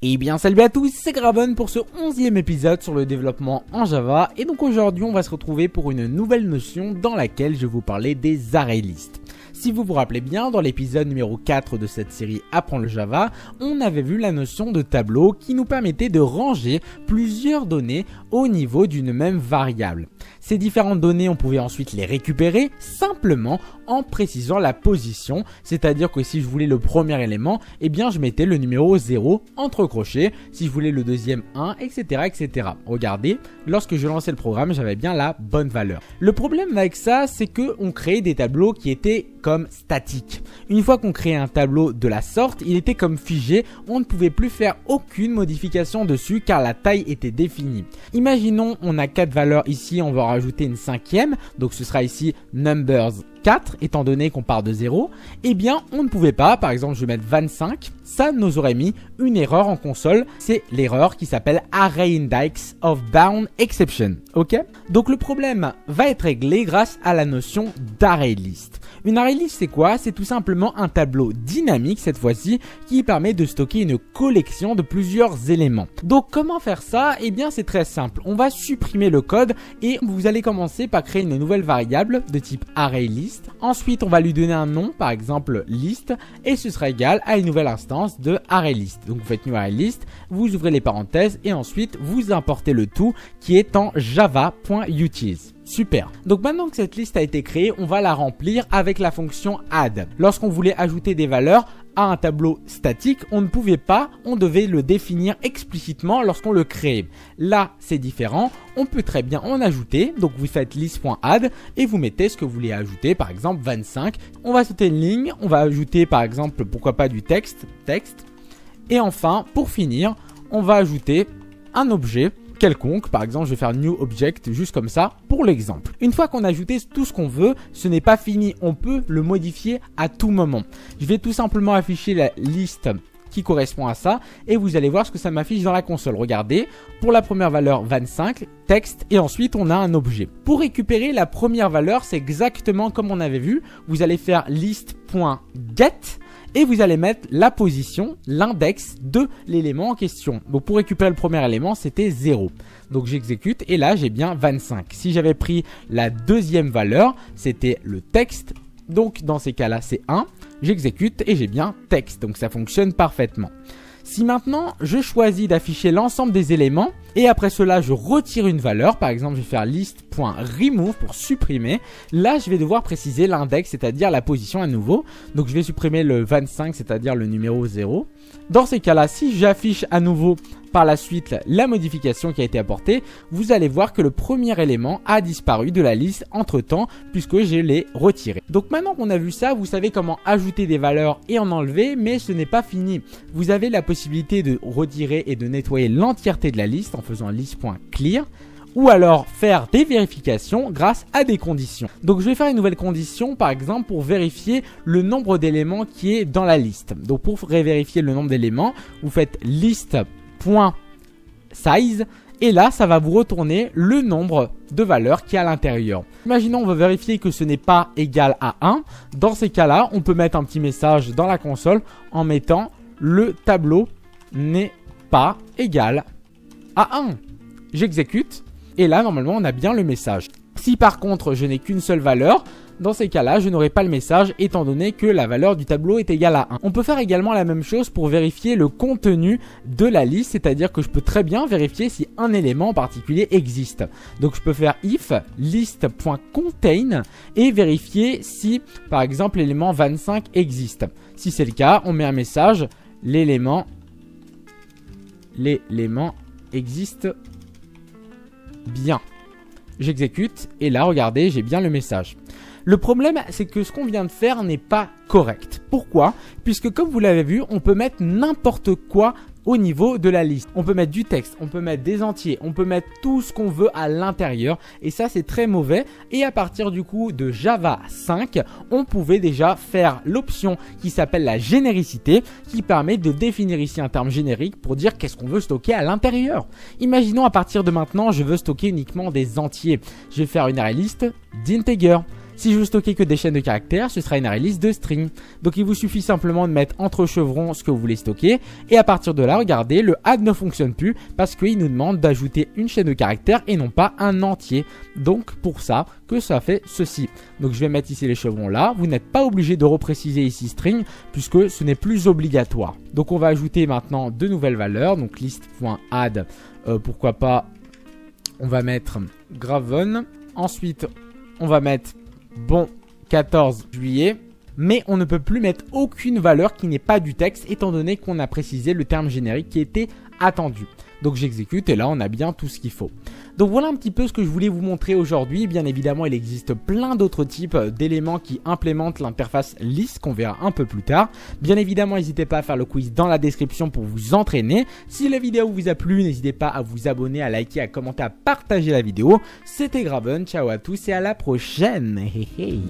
Et bien salut à tous, c'est Graben pour ce 11e épisode sur le développement en Java. Et donc aujourd'hui on va se retrouver pour une nouvelle notion dans laquelle je vais vous parler des array lists. Si vous vous rappelez bien, dans l'épisode numéro 4 de cette série Apprendre le Java, on avait vu la notion de tableau qui nous permettait de ranger plusieurs données au niveau d'une même variable. Ces différentes données, on pouvait ensuite les récupérer simplement en précisant la position, c'est-à-dire que si je voulais le premier élément, eh bien je mettais le numéro 0 entre crochets, si je voulais le deuxième 1, etc. etc. Regardez, lorsque je lançais le programme, j'avais bien la bonne valeur. Le problème avec ça, c'est qu'on créait des tableaux qui étaient comme statiques. Une fois qu'on créait un tableau de la sorte, il était comme figé, on ne pouvait plus faire aucune modification dessus car la taille était définie. Imaginons, on a 4 valeurs ici, on va rajouter une cinquième, donc ce sera ici numbers 4, étant donné qu'on part de 0, eh bien on ne pouvait pas, par exemple je vais mettre 25, ça nous aurait mis une erreur en console, c'est l'erreur qui s'appelle Array Index of Bound Exception, ok? Donc le problème va être réglé grâce à la notion d'array list. Une array list c'est quoi? C'est tout simplement un tableau dynamique cette fois-ci qui permet de stocker une collection de plusieurs éléments. Donc comment faire ça? Eh bien c'est très simple, on va supprimer le code et vous allez commencer par créer une nouvelle variable de type array list. Ensuite, on va lui donner un nom, par exemple list, et ce sera égal à une nouvelle instance de ArrayList. Donc vous faites new ArrayList, vous ouvrez les parenthèses et ensuite vous importez le tout qui est en java.utils. Super. Donc maintenant que cette liste a été créée, on va la remplir avec la fonction add. Lorsqu'on voulait ajouter des valeurs à un tableau statique, on ne pouvait pas, on devait le définir explicitement lorsqu'on le créait. Là, c'est différent, on peut très bien en ajouter. Donc vous faites list.add et vous mettez ce que vous voulez ajouter, par exemple 25. On va sauter une ligne, on va ajouter par exemple, pourquoi pas du texte. Et enfin, pour finir, on va ajouter un objet quelconque, par exemple je vais faire new object juste comme ça pour l'exemple. Une fois qu'on a ajouté tout ce qu'on veut, ce n'est pas fini, on peut le modifier à tout moment. Je vais tout simplement afficher la liste qui correspond à ça et vous allez voir ce que ça m'affiche dans la console. Regardez, pour la première valeur 25, texte et ensuite on a un objet. Pour récupérer la première valeur, c'est exactement comme on avait vu, vous allez faire list.get et vous allez mettre la position, l'index de l'élément en question. Donc pour récupérer le premier élément, c'était 0. Donc j'exécute et là j'ai bien 25. Si j'avais pris la deuxième valeur, c'était le texte. Donc dans ces cas-là, c'est 1. J'exécute et j'ai bien texte. Donc ça fonctionne parfaitement. Si maintenant je choisis d'afficher l'ensemble des éléments et après cela je retire une valeur, par exemple je vais faire list.remove pour supprimer, là je vais devoir préciser l'index, c'est-à-dire la position à nouveau. Donc je vais supprimer le 25, c'est-à-dire le numéro 0. Dans ces cas-là, si j'affiche à nouveau par la suite la modification qui a été apportée, vous allez voir que le premier élément a disparu de la liste entre temps puisque je l'ai retiré. Donc maintenant qu'on a vu ça, vous savez comment ajouter des valeurs et en enlever, mais ce n'est pas fini. Vous avez la possibilité de retirer et de nettoyer l'entièreté de la liste en faisant list.clear ou alors faire des vérifications grâce à des conditions. Donc je vais faire une nouvelle condition par exemple pour vérifier le nombre d'éléments qui est dans la liste. Donc pour vérifier le nombre d'éléments, vous faites list.size et là ça va vous retourner le nombre de valeurs qui est à l'intérieur. Imaginons on veut vérifier que ce n'est pas égal à 1. Dans ces cas là on peut mettre un petit message dans la console en mettant le tableau n'est pas égal à 1. J'exécute et là normalement on a bien le message. Si par contre je n'ai qu'une seule valeur, dans ces cas-là, je n'aurai pas le message étant donné que la valeur du tableau est égale à 1. On peut faire également la même chose pour vérifier le contenu de la liste, c'est-à-dire que je peux très bien vérifier si un élément en particulier existe. Donc je peux faire if list.contain et vérifier si par exemple l'élément 25 existe. Si c'est le cas, on met un message, l'élément existe bien. J'exécute et là regardez, j'ai bien le message. Le problème, c'est que ce qu'on vient de faire n'est pas correct. Pourquoi? Puisque comme vous l'avez vu, on peut mettre n'importe quoi au niveau de la liste. On peut mettre du texte, on peut mettre des entiers, on peut mettre tout ce qu'on veut à l'intérieur et ça c'est très mauvais. Et à partir du coup de Java 5, on pouvait déjà faire l'option qui s'appelle la généricité qui permet de définir ici un terme générique pour dire qu'est-ce qu'on veut stocker à l'intérieur. Imaginons à partir de maintenant, je veux stocker uniquement des entiers. Je vais faire une array list d'integer. Si je veux stocker que des chaînes de caractères, ce sera une arraylist de string. Donc il vous suffit simplement de mettre entre chevrons ce que vous voulez stocker et à partir de là, regardez, le add ne fonctionne plus parce qu'il nous demande d'ajouter une chaîne de caractères et non pas un entier. Donc pour ça que ça fait ceci. Donc je vais mettre ici les chevrons là. Vous n'êtes pas obligé de repréciser ici string puisque ce n'est plus obligatoire. Donc on va ajouter maintenant de nouvelles valeurs. Donc list.add, pourquoi pas, on va mettre graven. Ensuite on va mettre bon 14 juillet. Mais on ne peut plus mettre aucune valeur qui n'est pas du texte étant donné qu'on a précisé le terme générique qui était attendu. Donc j'exécute et là on a bien tout ce qu'il faut. Donc voilà un petit peu ce que je voulais vous montrer aujourd'hui. Bien évidemment il existe plein d'autres types d'éléments qui implémentent l'interface list qu'on verra un peu plus tard. Bien évidemment n'hésitez pas à faire le quiz dans la description pour vous entraîner. Si la vidéo vous a plu, n'hésitez pas à vous abonner, à liker, à commenter, à partager la vidéo. C'était Graven, ciao à tous et à la prochaine. Hey, hey.